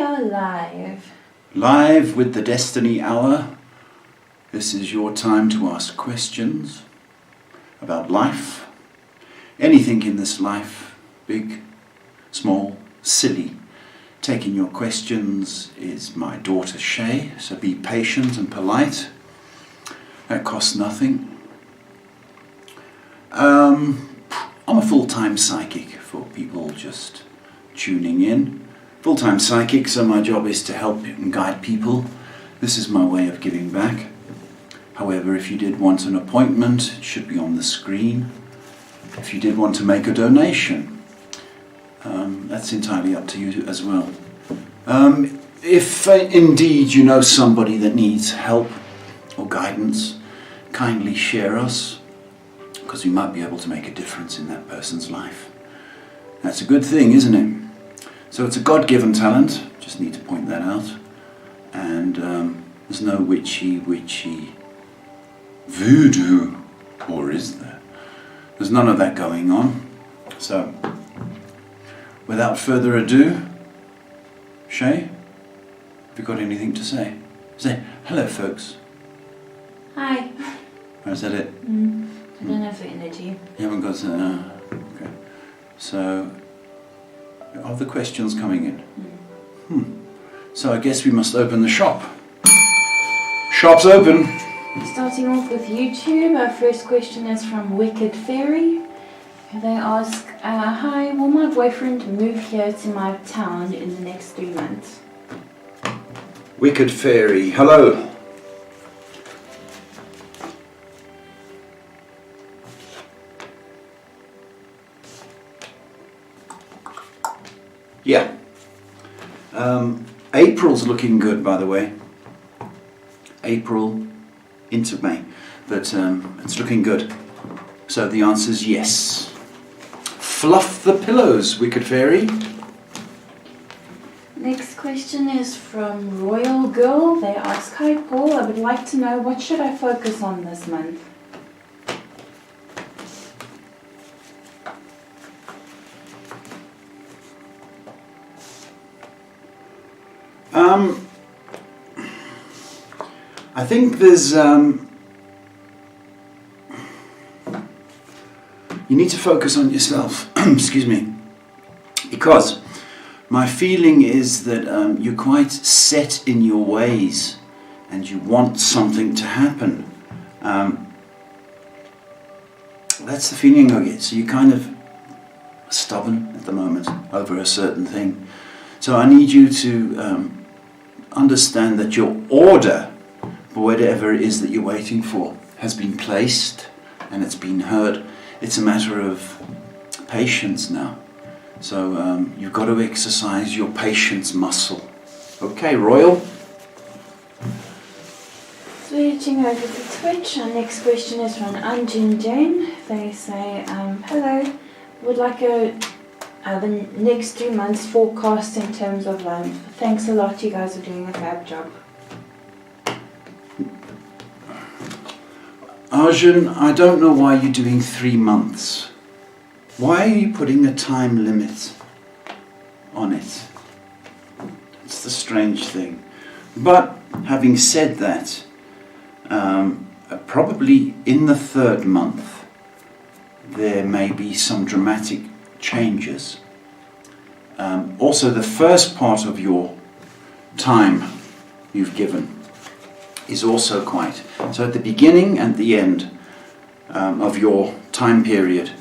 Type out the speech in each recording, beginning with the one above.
are live. Live with the Destiny Hour. This is your time to ask questions about life. Anything in this life, big, small, silly. Taking your questions is my daughter Shay, so be patient and polite. That costs nothing. I'm a full-time psychic for people just tuning in. Full-time psychic, so my job is to help and guide people. This is my way of giving back. However, if you did want an appointment, it should be on the screen. If you did want to make a donation, that's entirely up to you as well. If indeed you know somebody that needs help or guidance, kindly share us, because we might be able to make a difference in that person's life. That's a good thing, isn't it? So it's a God-given talent, just need to point that out. And there's no witchy voodoo, or is there? There's none of that going on. So, without further ado, Shay, have you got anything to say? Say, hello folks. Hi. Or is that it? I don't have the energy. You haven't got to... okay. So, are the questions coming in? So I guess we must open the shop. Shop's open. Starting off with YouTube, our first question is from Wicked Fairy. They ask, hi, will my boyfriend move here to my town in the next 3 months? Wicked Fairy, hello. Yeah. April's looking good, by the way. April into May. But it's looking good. So the answer is yes. Fluff the pillows, Wicked Fairy. Next question is from Royal Girl. They ask, hi Paul, I would like to know what should I focus on this month? I think there's you need to focus on yourself. Excuse me, because my feeling is that you're quite set in your ways and you want something to happen. That's the feeling I get. So you're kind of stubborn at the moment over a certain thing. So I need you to understand that your order for whatever it is that you're waiting for has been placed and it's been heard. It's a matter of patience now. So you've got to exercise your patience muscle. Okay, Royal? Switching over to Twitch, our next question is from Anjin Jane. They say, hello, would like the next 3 months forecast in terms of length. Thanks a lot, you guys are doing a fab job. Arjun, I don't know why you're doing 3 months. Why are you putting a time limit on it? It's the strange thing. But having said that, probably in the 3rd month there may be some dramatic changes. Also, the first part of your time you've given is also quite. So at the beginning and the end of your time period,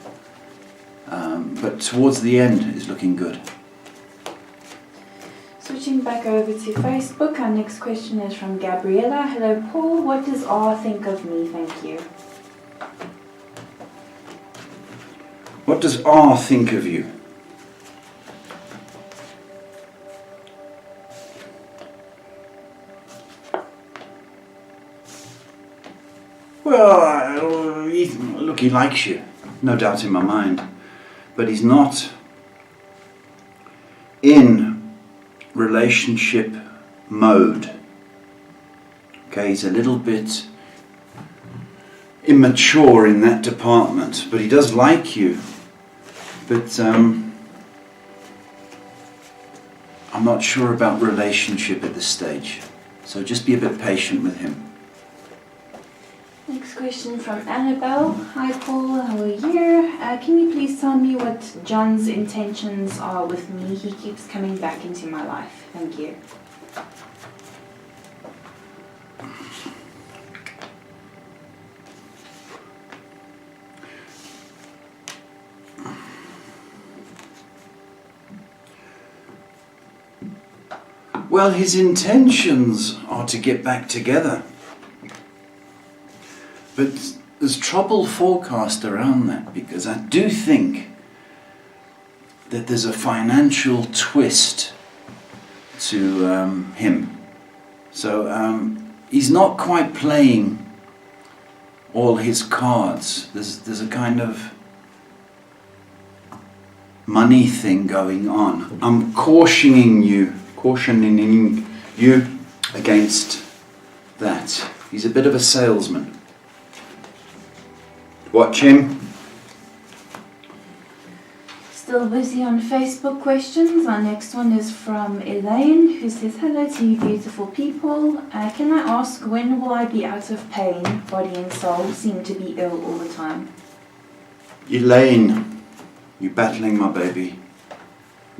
but towards the end is looking good. Switching back over to Facebook, our next question is from Gabriella. Hello Paul, what does R think of me? Thank you. What does R think of you? Well, look, he likes you, no doubt in my mind, but he's not in relationship mode. Okay, he's a little bit immature in that department, but he does like you. But I'm not sure about relationship at this stage. So just be a bit patient with him. Next question from Annabelle. Hi Paul, how are you? Can you please tell me what John's intentions are with me? He keeps coming back into my life. Thank you. Well, his intentions are to get back together. But there's trouble forecast around that, because I do think that there's a financial twist to him. So he's not quite playing all his cards. There's a kind of money thing going on. I'm cautioning you against that. He's a bit of a salesman. Watch him. Still busy on Facebook questions. Our next one is from Elaine, who says, hello to you beautiful people. Can I ask, when will I be out of pain? Body and soul seem to be ill all the time. Elaine, you're battling, my baby.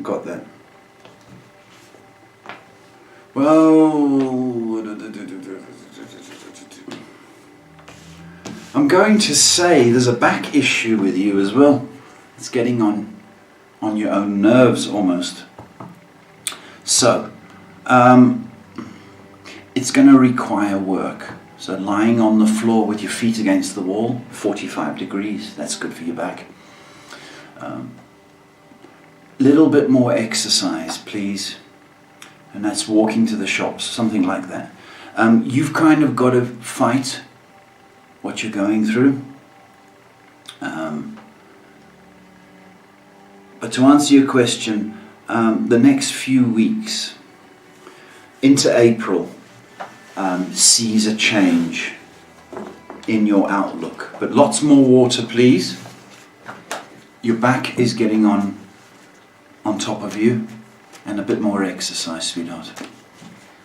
Got that. Well, I'm going to say there's a back issue with you as well. It's getting on your own nerves almost. So, it's going to require work. So lying on the floor with your feet against the wall, 45 degrees, that's good for your back. Little bit more exercise, please. And that's walking to the shops, something like that. You've kind of got to fight what you're going through. But to answer your question, the next few weeks into April sees a change in your outlook. But lots more water, please. Your back is getting on top of you. And a bit more exercise, sweetheart.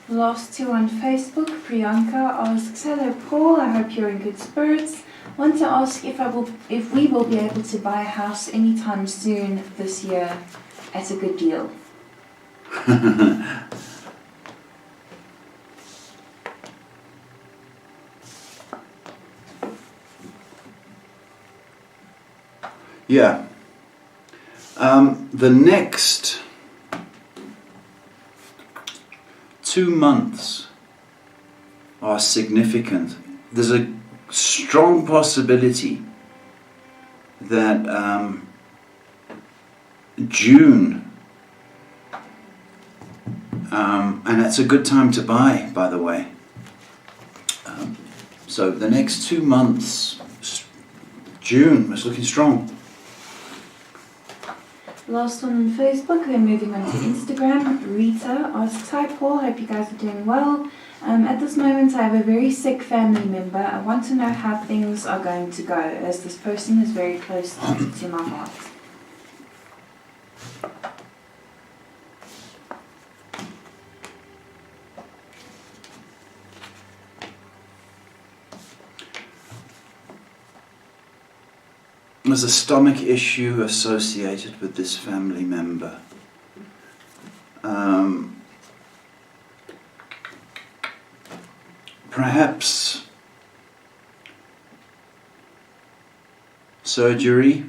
Last two on Facebook. Priyanka asks, hello Paul, I hope you're in good spirits. Want to ask if we will be able to buy a house anytime soon this year at a good deal. Yeah. The next 2 months are significant. There's a strong possibility that June, and that's a good time to buy, by the way. So the next 2 months, June is looking strong. Last one on Facebook, then moving on to Instagram. Rita asks, hi Paul, hope you guys are doing well. At this moment I have a very sick family member. I want to know how things are going to go, as this person is very close to my heart. There's a stomach issue associated with this family member. Perhaps surgery,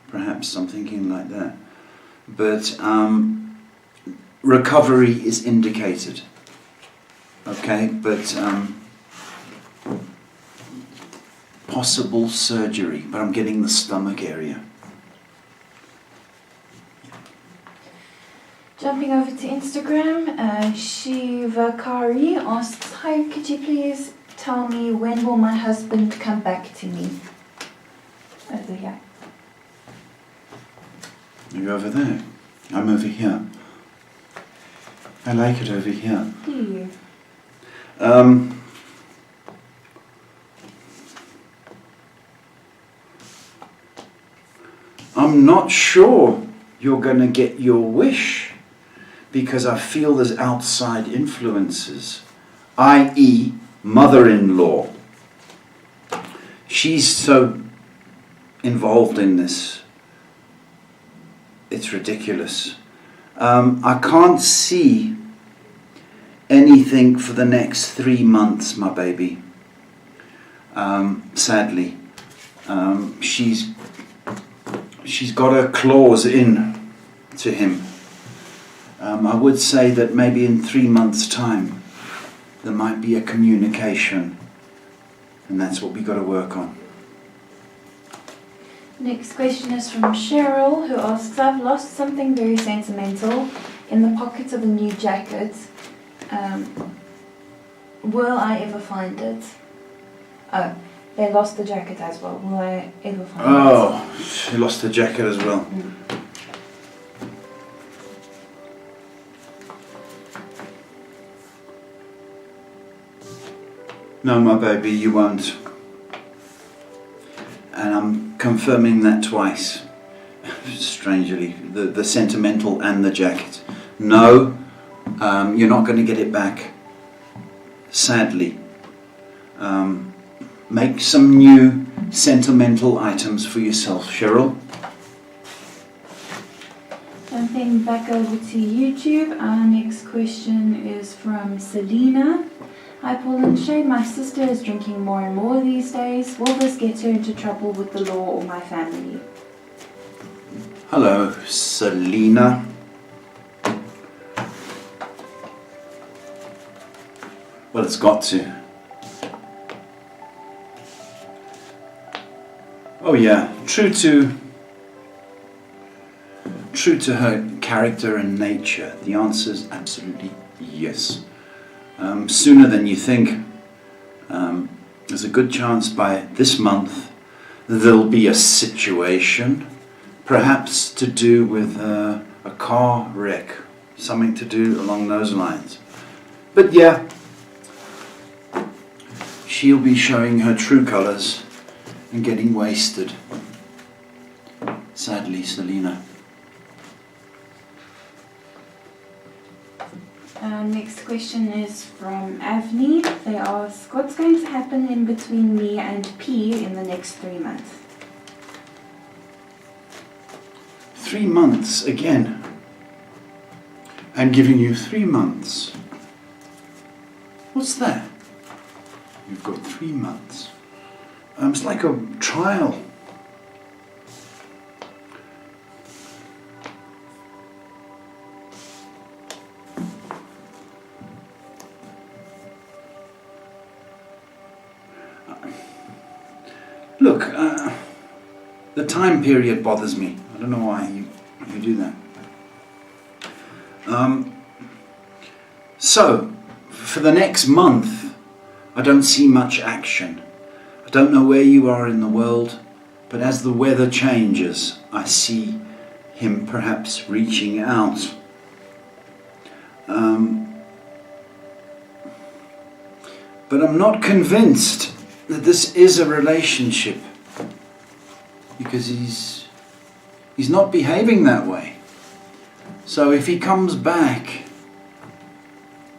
perhaps I'm thinking like that. But recovery is indicated. Okay, but possible surgery, but I'm getting the stomach area. Jumping over to Instagram, Shivakari asks, hi, could you please tell me when will my husband come back to me? Over here. You're over there. I'm over here. I like it over here. Do you? I'm not sure you're going to get your wish, because I feel there's outside influences, i.e. mother-in-law. She's so involved in this. It's ridiculous. I can't see anything for the next 3 months, my baby. Sadly. She's got her claws in to him. I would say that maybe in 3 months' time there might be a communication, and that's what we got to work on. Next question is from Cheryl, who asks, I've lost something very sentimental in the pockets of a new jacket. Will I ever find it? Oh, they lost the jacket as well. Will I ever find it? Oh, she lost the jacket as well. No, my baby, you won't. And I'm confirming that twice. Strangely, the sentimental and the jacket. No, you're not going to get it back. Sadly. Make some new sentimental items for yourself, Cheryl. Jumping back over to YouTube, our next question is from Selena. Hi Paul and Shade, my sister is drinking more and more these days. Will this get her into trouble with the law or my family? Hello, Selena. Well, it's got to. Oh yeah, true to her character and nature, the answer is absolutely yes. Sooner than you think. There's a good chance by this month there'll be a situation, perhaps to do with a car wreck, something to do along those lines. But yeah, she'll be showing her true colours and getting wasted. Sadly, Selena. Next question is from Avni. They ask, what's going to happen in between me and P in the next 3 months? 3 months again. I'm giving you 3 months. What's that? You've got 3 months. It's like a trial. Look, the time period bothers me. I don't know why you do that. So, for the next month, I don't see much action. I don't know where you are in the world, but as the weather changes, I see him perhaps reaching out. But I'm not convinced that this is a relationship, because he's not behaving that way. So if he comes back,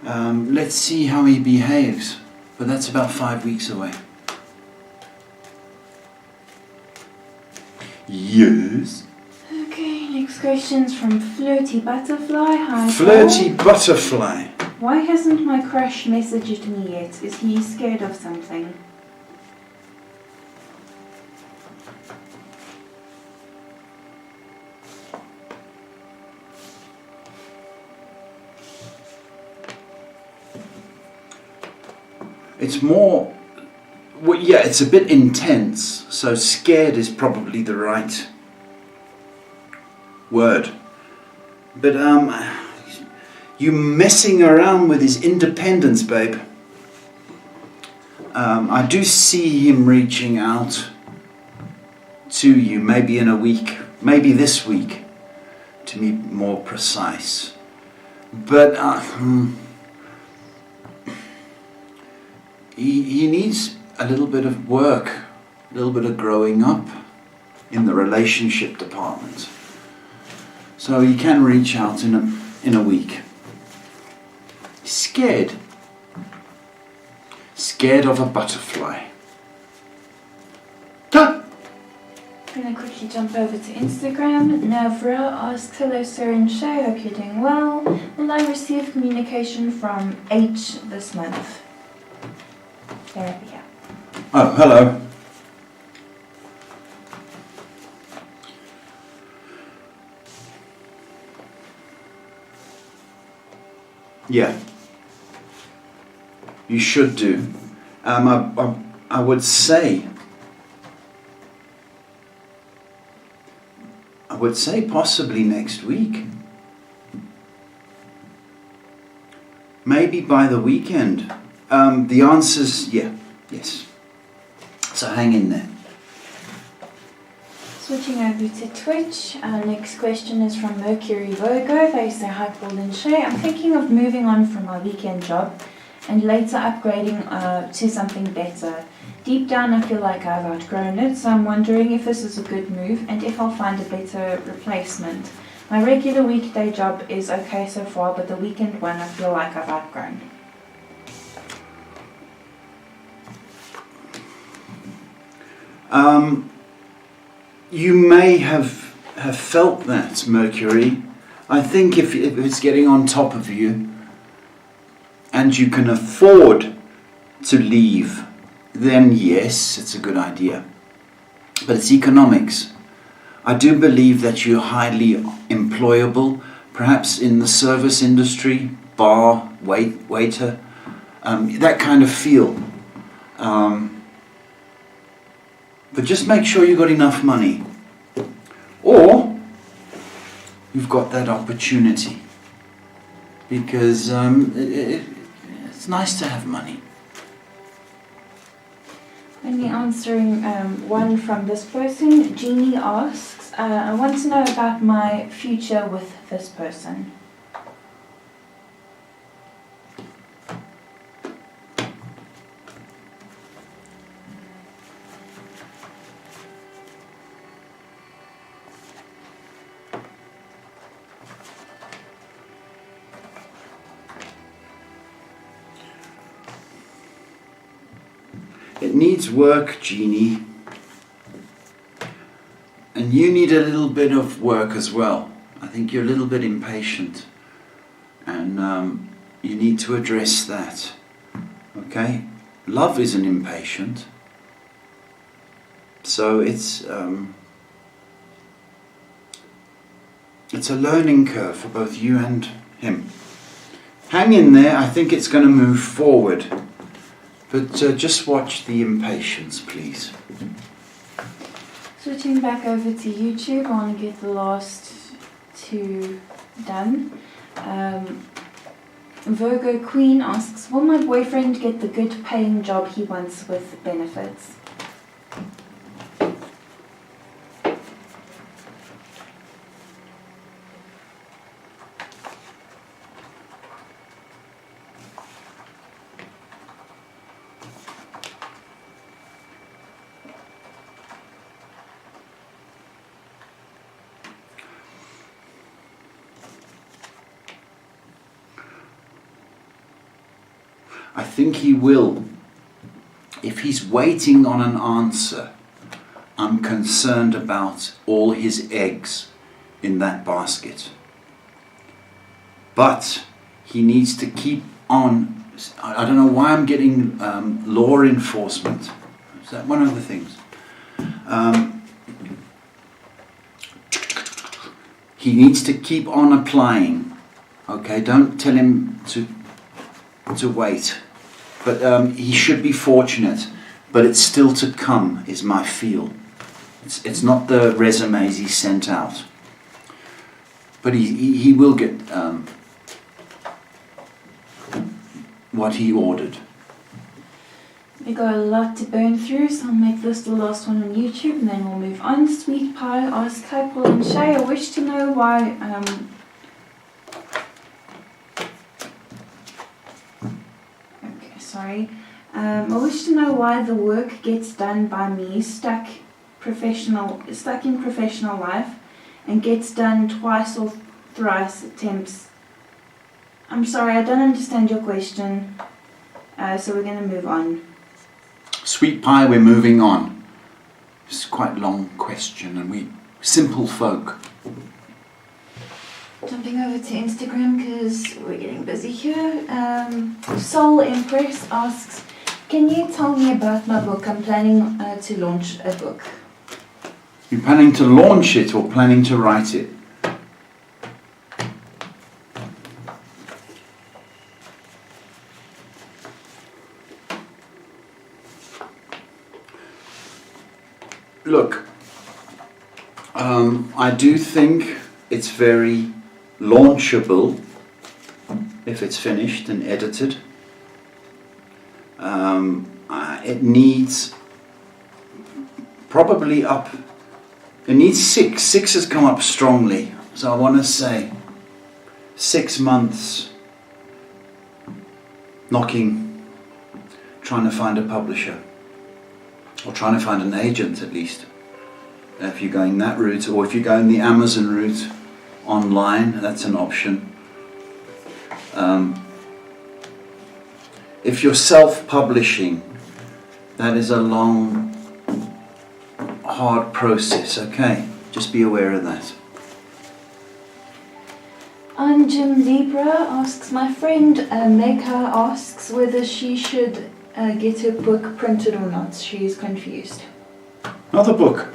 let's see how he behaves. But that's about 5 weeks away. Yes. Okay, next question's from Flirty Butterfly. Hi Flirty Paul. Butterfly. Why hasn't my crush messaged me yet? Is he scared of something? It's more, well, yeah, it's a bit intense, so scared is probably the right word. But you messing around with his independence, babe. I do see him reaching out to you, maybe in a week, maybe this week, to be more precise. But he needs a little bit of work, a little bit of growing up in the relationship department. So he can reach out in a week. Scared. Scared of a butterfly. Ah! I'm going to quickly jump over to Instagram. Navra asks, hello sir and Shay, hope you're doing well. Will I receive communication from H this month? Therapy, yeah. Oh, hello. Yeah. You should do. I would say possibly next week. Maybe by the weekend. The answer's yes. So hang in there. Switching over to Twitch, our next question is from Mercury Virgo. They say, hi Paul and Shay, I'm thinking of moving on from my weekend job and later upgrading to something better. Deep down I feel like I've outgrown it, so I'm wondering if this is a good move and if I'll find a better replacement. My regular weekday job is okay so far, but the weekend one I feel like I've outgrown. You may have felt that, Mercury. I think if it's getting on top of you and you can afford to leave, then yes, it's a good idea. But it's economics. I do believe that you're highly employable, perhaps in the service industry, bar, waiter, that kind of feel. But just make sure you've got enough money. Or you've got that opportunity. Because it's nice to have money. Only answering one from this person. Jeannie asks, I want to know about my future with this person. It needs work, Jeannie. And you need a little bit of work as well. I think you're a little bit impatient. And you need to address that. Okay? Love isn't impatient. So it's a learning curve for both you and him. Hang in there. I think it's going to move forward. But just watch the impatience, please. Switching back over to YouTube, I want to get the last two done. Virgo Queen asks, will my boyfriend get the good paying job he wants with benefits? I think he will. If he's waiting on an answer, I'm concerned about all his eggs in that basket. But he needs to keep on. I don't know why I'm getting law enforcement. Is that one of the things? He needs to keep on applying. Okay, don't tell him to wait. But he should be fortunate. But it's still to come, is my feel. It's not the resumes he sent out. But he will get what he ordered. We got a lot to burn through, so I'll make this the last one on YouTube and then we'll move on. Sweet Pie asks, hi Paul and Shay, I wish to know why I wish to know why the work gets done by me stuck in professional life and gets done twice or thrice attempts I'm sorry, I don't understand your question. So we're going to move on. Sweet pie, we're moving on. It's quite a long question, and we simple folk. Jumping over to Instagram because we're getting busy here. Soul Empress asks, can you tell me about my book? I'm planning to launch a book. You're planning to launch it or planning to write it? Look, I do think it's very launchable if it's finished and edited. It needs probably up, it needs 6. 6 has come up strongly. So I want to say 6 months knocking, trying to find a publisher. Or trying to find an agent at least, if you're going that route, or if you're going the Amazon route online, that's an option. If you're self-publishing, that is a long, hard process, okay? Just be aware of that. Jim Libra asks, my friend Megha asks whether she should get her book printed or not. She is confused. Another book.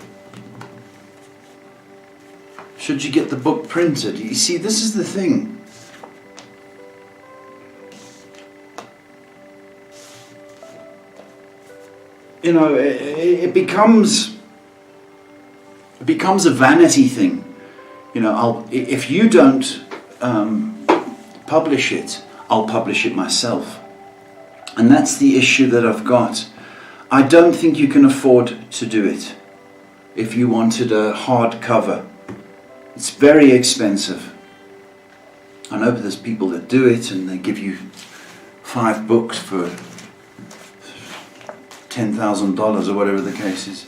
Should you get the book printed? You see, this is the thing. You know, it becomes a vanity thing. You know, if you don't publish it, I'll publish it myself. And that's the issue that I've got. I don't think you can afford to do it if you wanted a hardcover. It's very expensive. I know there's people that do it and they give you 5 books for $10,000 or whatever the case is.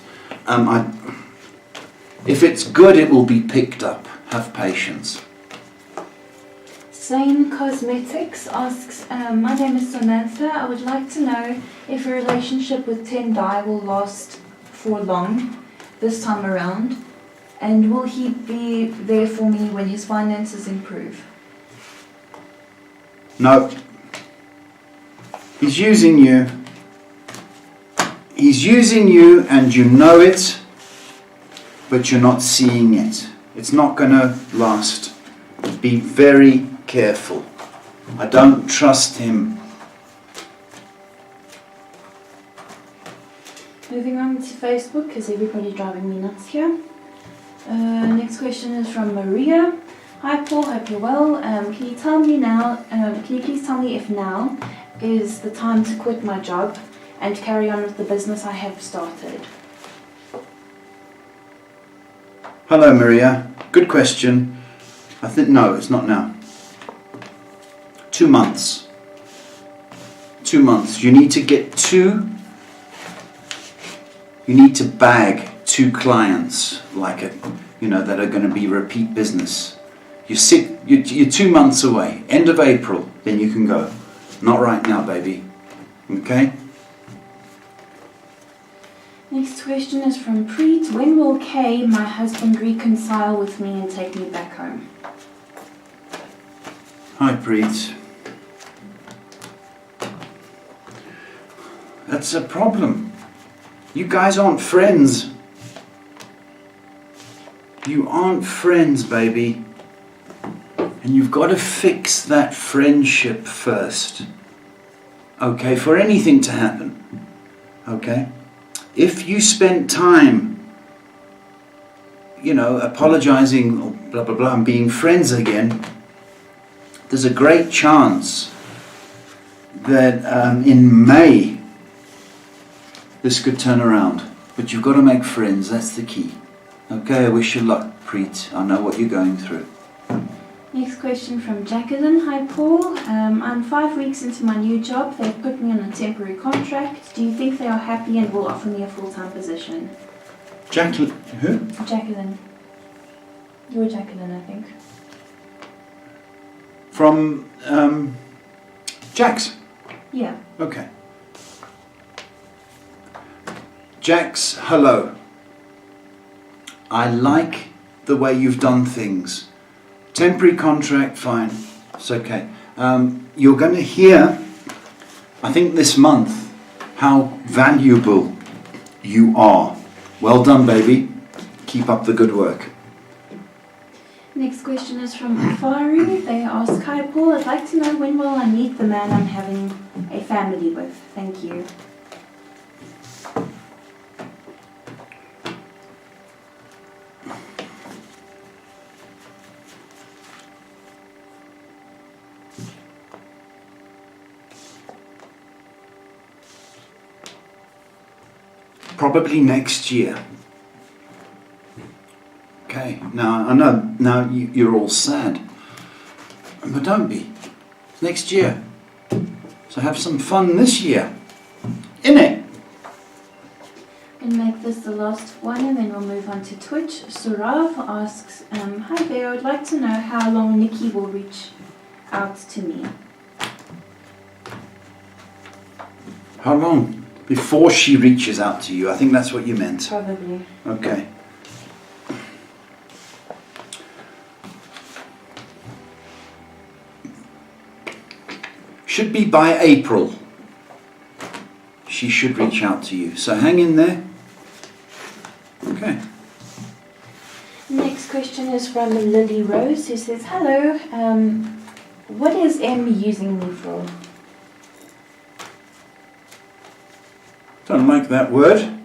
If it's good, it will be picked up. Have patience. Zane Cosmetics asks, my name is Samantha. I would like to know if a relationship with Tendai will last for long this time around, and will he be there for me when his finances improve? No. He's using you. He's using you and you know it, but you're not seeing it. It's not going to last. Be very careful. I don't trust him. Moving on to Facebook, because everybody's driving me nuts here. Next question is from Maria. Hi Paul, hope you're well. Can you please tell me if now is the time to quit my job and carry on with the business I have started? Hello Maria, good question. I think no, it's not now. 2 months. 2 months. You need to get 2. You need to bag 2 clients, like that are going to be repeat business. You're 2 months away. End of April, then you can go. Not right now, baby. Okay? Next question is from Preet. When will Kay, my husband, reconcile with me and take me back home? Hi, Preet. That's a problem. You guys aren't friends. You aren't friends, baby. And you've got to fix that friendship first. Okay, for anything to happen. Okay? If you spent time, apologizing or blah, blah, blah, and being friends again, there's a great chance that in May, this could turn around. But you've got to make friends, that's the key. Okay, I wish you luck, Preet. I know what you're going through. Next question from Jacqueline. Hi Paul, I'm 5 weeks into my new job. They've put me on a temporary contract. Do you think they are happy and will offer me a full-time position? Jacqueline, who? Jacqueline. You're Jacqueline, I think. From Jax. Yeah. Okay. Jax, hello. I like the way you've done things. Temporary contract, fine. It's okay. You're going to hear, I think this month, how valuable you are. Well done, baby. Keep up the good work. Next question is from Afari. They ask, hi Paul, I'd like to know when will I meet the man I'm having a family with? Thank you. Probably next year. Okay, now I know now you're all sad, but don't be. Next year. So have some fun this year. Innit? And make this the last one and then we'll move on to Twitch. Surav asks, hi there, I'd like to know how long Nikki will reach out to me. How long? Before she reaches out to you. I think that's what you meant. Probably. Okay. Should be by April. She should reach out to you. So hang in there. Okay. Next question is from Lily Rose who says, hello, what is M using me for? Don't like that word.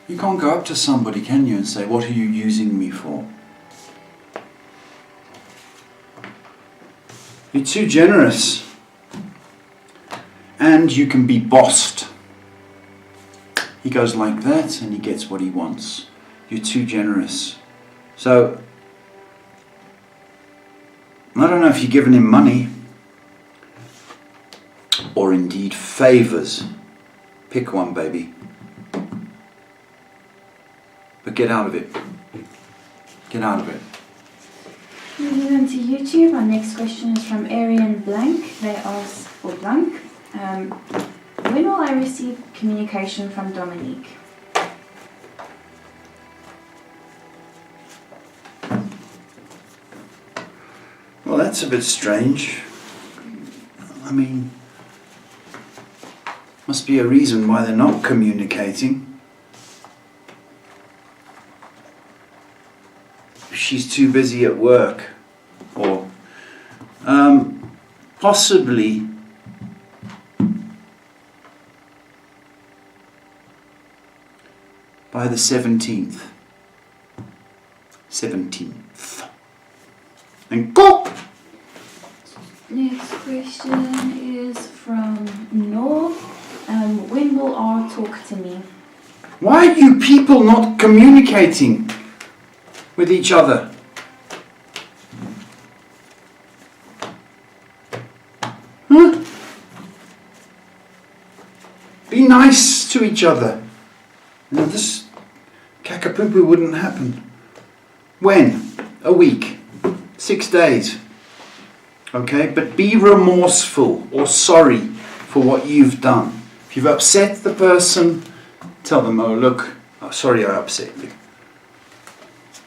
You can't go up to somebody, can you, and say, what are you using me for? You're too generous. And you can be bossed. He goes like that and he gets what he wants. You're too generous. So, I don't know if you've given him money or indeed favours. Pick one, baby. But get out of it. Get out of it. Moving on to YouTube, our next question is from Arian Blank. They ask, or Blank, when will I receive communication from Dominique? Well, that's a bit strange. I mean, must be a reason why they're not communicating. She's too busy at work, or possibly by the 17th. 17th. And go! Next question is from Noor. When will R talk to me? Why are you people not communicating with each other? Huh? Be nice to each other. You know, this kakapupu wouldn't happen. When? A week. 6 days. Okay? But be remorseful or sorry for what you've done. If you've upset the person, tell them, oh look, oh, sorry I upset you.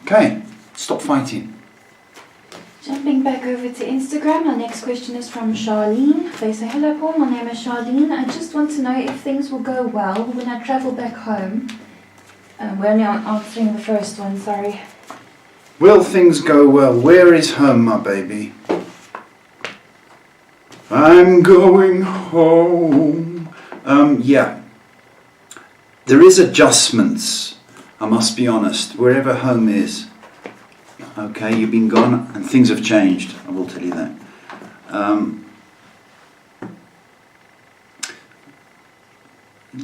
Okay, stop fighting. Jumping back over to Instagram, our next question is from Charlene. They say, hello Paul, my name is Charlene. I just want to know if things will go well when I travel back home. We're only answering the first one, sorry. Will things go well? Where is home, my baby? I'm going home. Yeah. There is adjustments, I must be honest, wherever home is. Okay, you've been gone and things have changed, I will tell you that.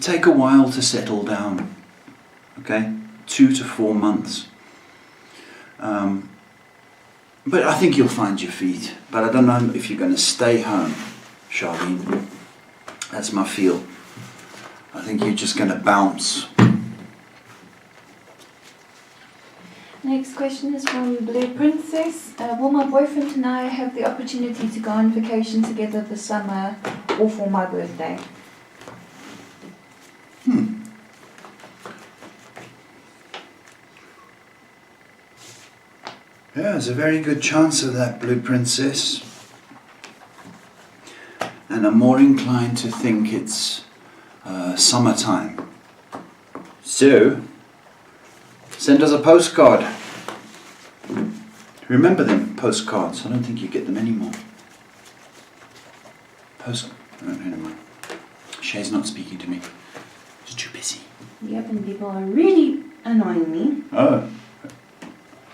Take a while to settle down. Okay, 2 to 4 months. But I think you'll find your feet. But I don't know if you're going to stay home, Charlene. That's my feel. I think you're just going to bounce. Next question is from Blue Princess. Will my boyfriend and I have the opportunity to go on vacation together this summer or for my birthday? Yeah, there's a very good chance of that, Blue Princess. And I'm more inclined to think it's summertime. So, send us a postcard. Remember them postcards? I don't think you get them anymore. Never mind. Shay's not speaking to me. She's too busy. Yep, and people are really annoying me. Oh.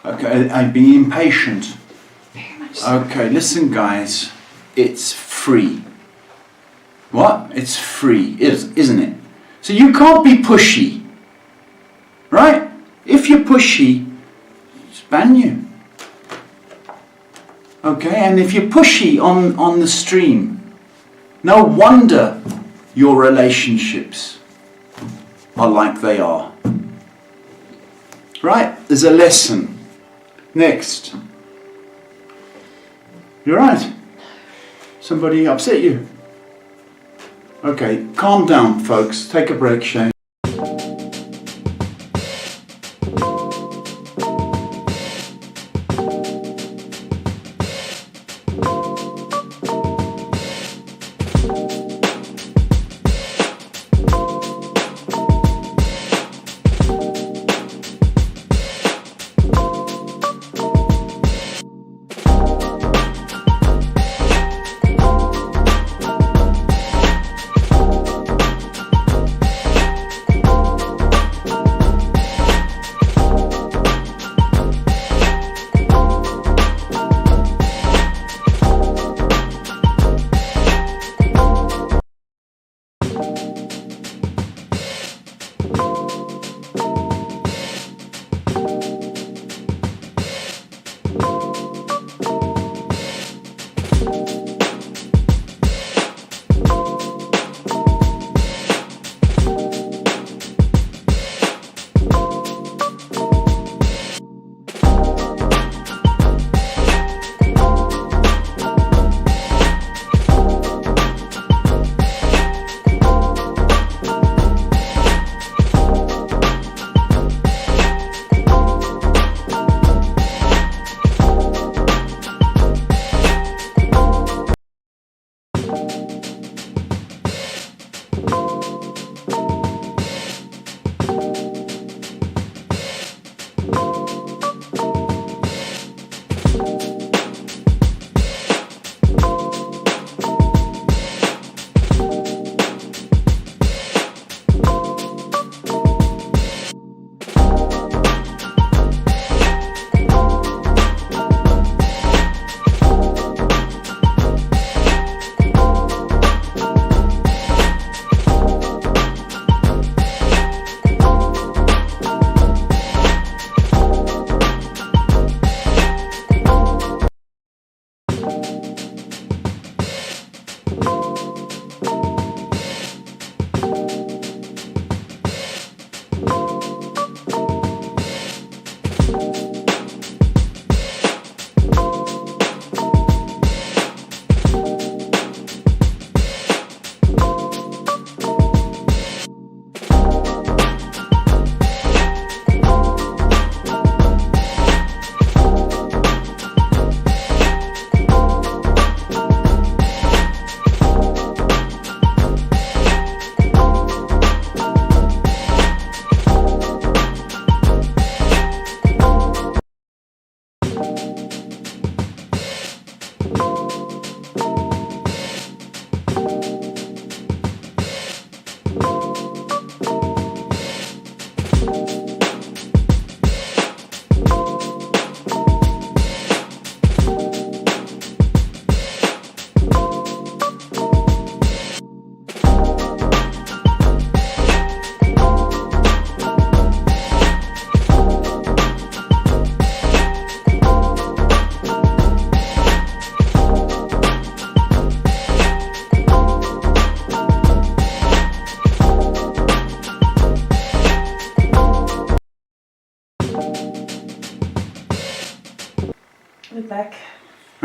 Okay, I'm being impatient. Very much so. Okay, listen guys. It's free. What? It's free, isn't it? So you can't be pushy. Right? If you're pushy, just ban you. Okay, and if you're pushy on the stream, no wonder your relationships are like they are. Right? There's a lesson. Next. You're right. Somebody upset you. Okay, calm down, folks. Take a break, Shane.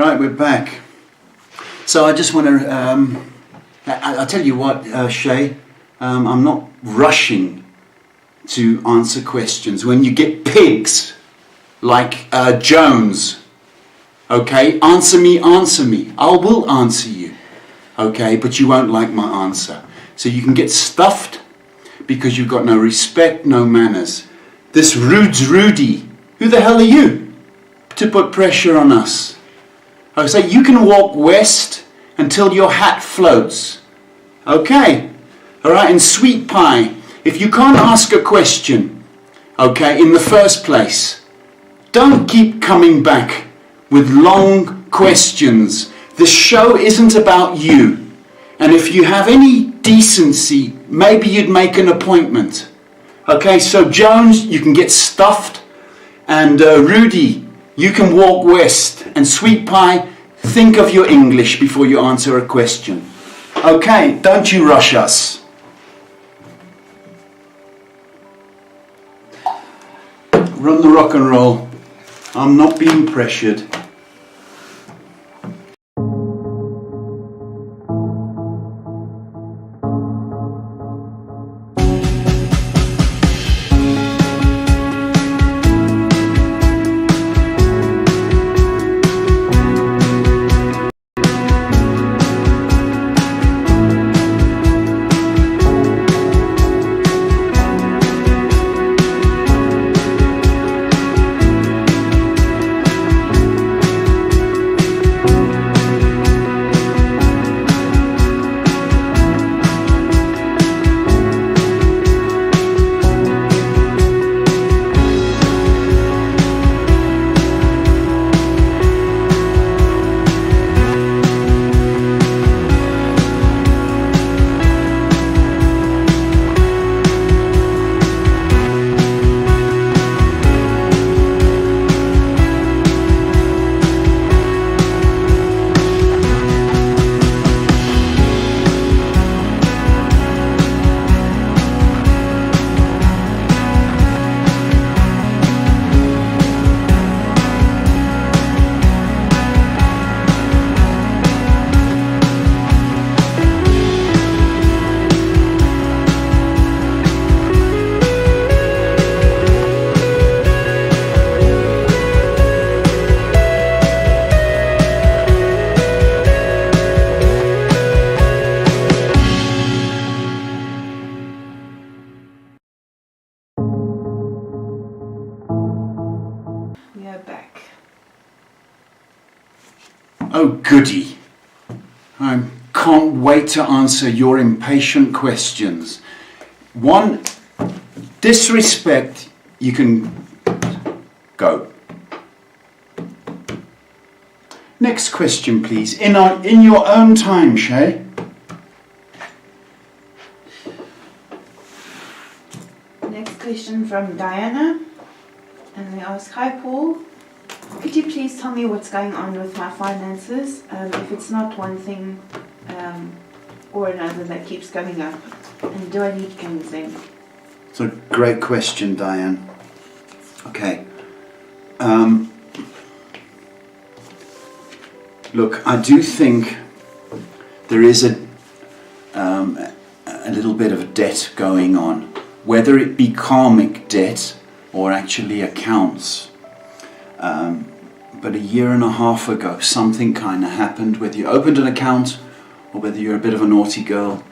Right, we're back. So I just want to, I'll tell you what, Shay, I'm not rushing to answer questions. When you get pigs like Jones, okay, answer me, I will answer you, okay, but you won't like my answer. So you can get stuffed because you've got no respect, no manners. This Rudy, who the hell are you to put pressure on us? I say you can walk west until your hat floats. Okay, all right, and sweet pie, if you can't ask a question, okay, in the first place, don't keep coming back with long questions. The show isn't about you. And if you have any decency, maybe you'd make an appointment. Okay, so Jones, you can get stuffed. And Rudy, you can walk west. And Sweet Pie, think of your English before you answer a question. Okay, don't you rush us. Run the rock and roll. I'm not being pressured. We are back. Oh goody. I can't wait to answer your impatient questions. One, disrespect, you can go. Next question, please. In your own time, Shay. Next question from Diana. And they ask, hi Paul, could you please tell me what's going on with my finances? If it's not one thing or another that keeps coming up. And do I need cleansing? It's a great question, Diane. Okay. Look, I do think there is a little bit of a debt going on, whether it be karmic debt or actually accounts. But a year and a half ago, something kind of happened, whether you opened an account or whether you're a bit of a naughty girl,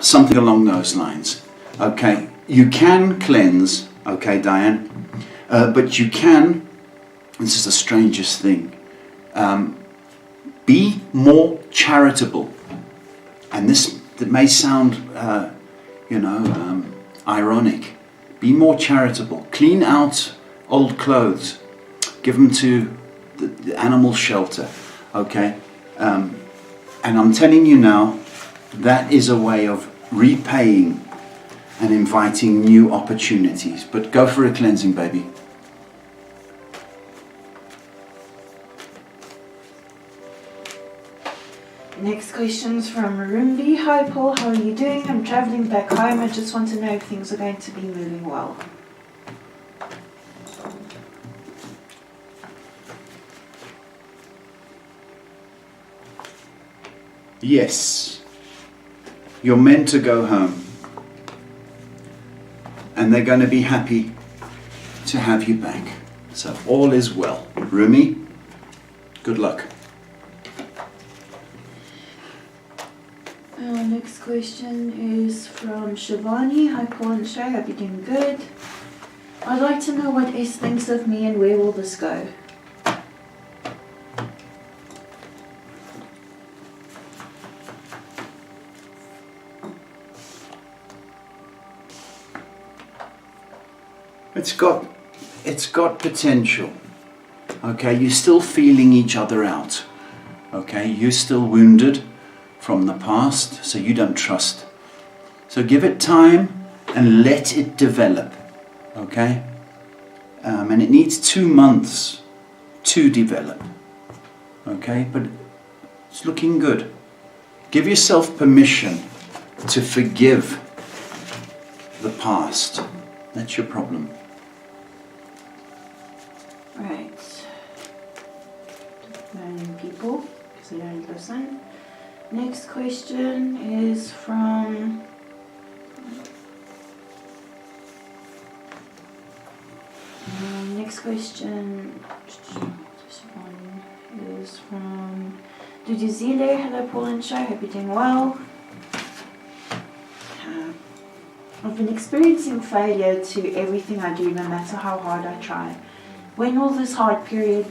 something along those lines. Okay, you can cleanse, okay, Diane, but you can, this is the strangest thing, be more charitable. And this that may sound, ironic. Be more charitable. Clean out old clothes. Give them to the animal shelter. Okay? And I'm telling you now, that is a way of repaying and inviting new opportunities. But go for a cleansing, baby. Next question's from Rumbi. Hi Paul, how are you doing? I'm travelling back home. I just want to know if things are going to be moving well. Yes, you're meant to go home. And they're going to be happy to have you back. So all is well. Rumi, good luck. Our next question is from Shivani. Hi Paul and Shay, hope you're doing good. I'd like to know what S thinks of me and where will this go? It's got potential. Okay, you're still feeling each other out. Okay, you're still wounded from the past, so you don't trust. So give it time and let it develop. Okay, and it needs 2 months to develop. Okay, but it's looking good. Give yourself permission to forgive the past. That's your problem. Right. Learning people, because they don't listen. Next question is from next question this one is from Duduzile. Hello Paul and Shay, hope you're doing well. I've been experiencing failure to everything I do, no matter how hard I try. When is this hard period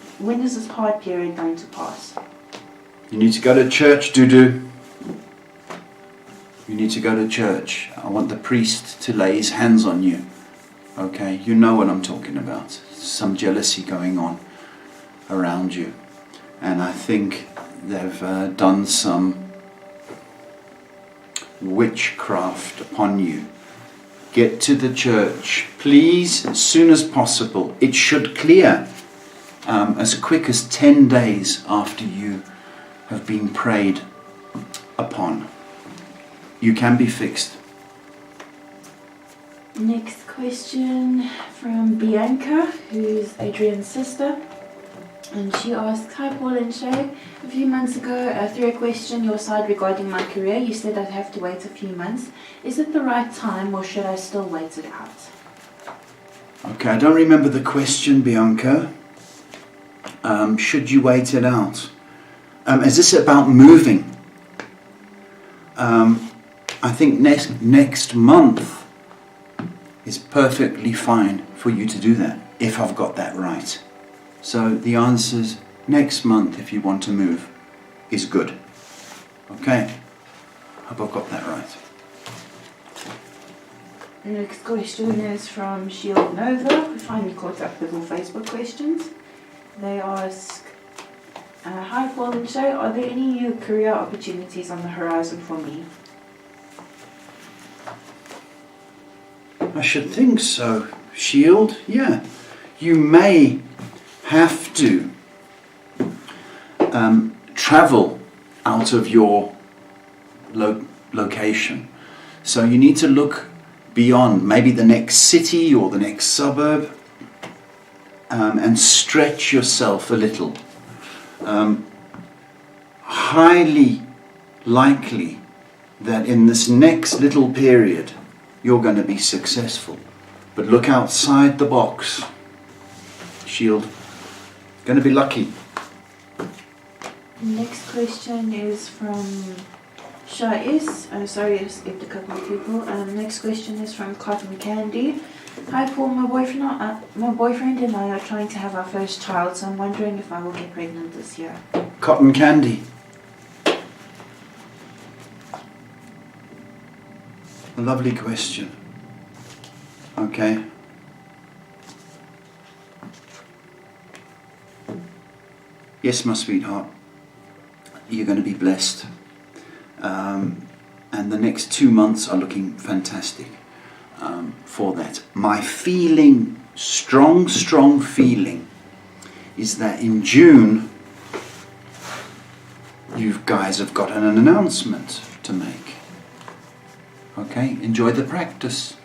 going to pass? You need to go to church, Dudu. You need to go to church. I want the priest to lay his hands on you. Okay, you know what I'm talking about. Some jealousy going on around you. And I think they've done some witchcraft upon you. Get to the church, please, as soon as possible. It should clear as quick as 10 days after you have been prayed upon. You can be fixed. Next question from Bianca, who's Adrian's sister. And she asks, hi Paul and Shay, a few months ago through a question your side regarding my career, you said I'd have to wait a few months. Is it the right time or should I still wait it out? Okay, I don't remember the question, Bianca. Should you wait it out? Is this about moving? I think next month is perfectly fine for you to do that, if I've got that right. So the answer's next month, if you want to move, is good. Okay? Hope I've got that right. The next question is from Shield Nova. We finally caught up with all Facebook questions. They ask, hi Paul and Shay, are there any new career opportunities on the horizon for me? I should think so. Shield, yeah. You may have to travel out of your location. So you need to look beyond maybe the next city or the next suburb and stretch yourself a little. Highly likely that in this next little period you're going to be successful. But look outside the box. Shield. Going to be lucky. Next question is from Shais. Sorry, I skipped a couple of people. Next question is from Cotton Candy. Hi Paul, my boyfriend and I are trying to have our first child, so I'm wondering if I will get pregnant this year. Cotton Candy. A lovely question. Okay. Yes, my sweetheart, you're going to be blessed. And the next 2 months are looking fantastic for that. My feeling, strong feeling, is that in June, you guys have got an announcement to make. Okay, enjoy the practice.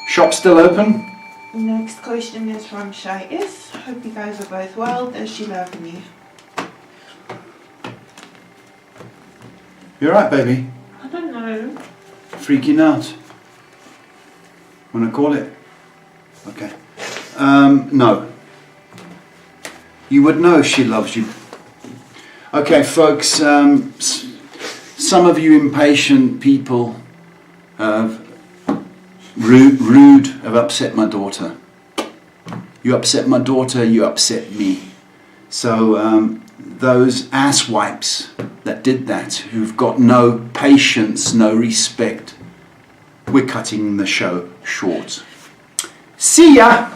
Shop still open? Next question is from Shay S. Hope you guys are both well. Does she love me? You alright, baby? I don't know. Freaking out? Wanna call it? Okay. No. You would know she loves you. Okay, folks, some of you impatient people rude have upset my daughter. You upset my daughter, you upset me. So those asswipes that did that, who've got no patience, no respect, we're cutting the show short. See ya!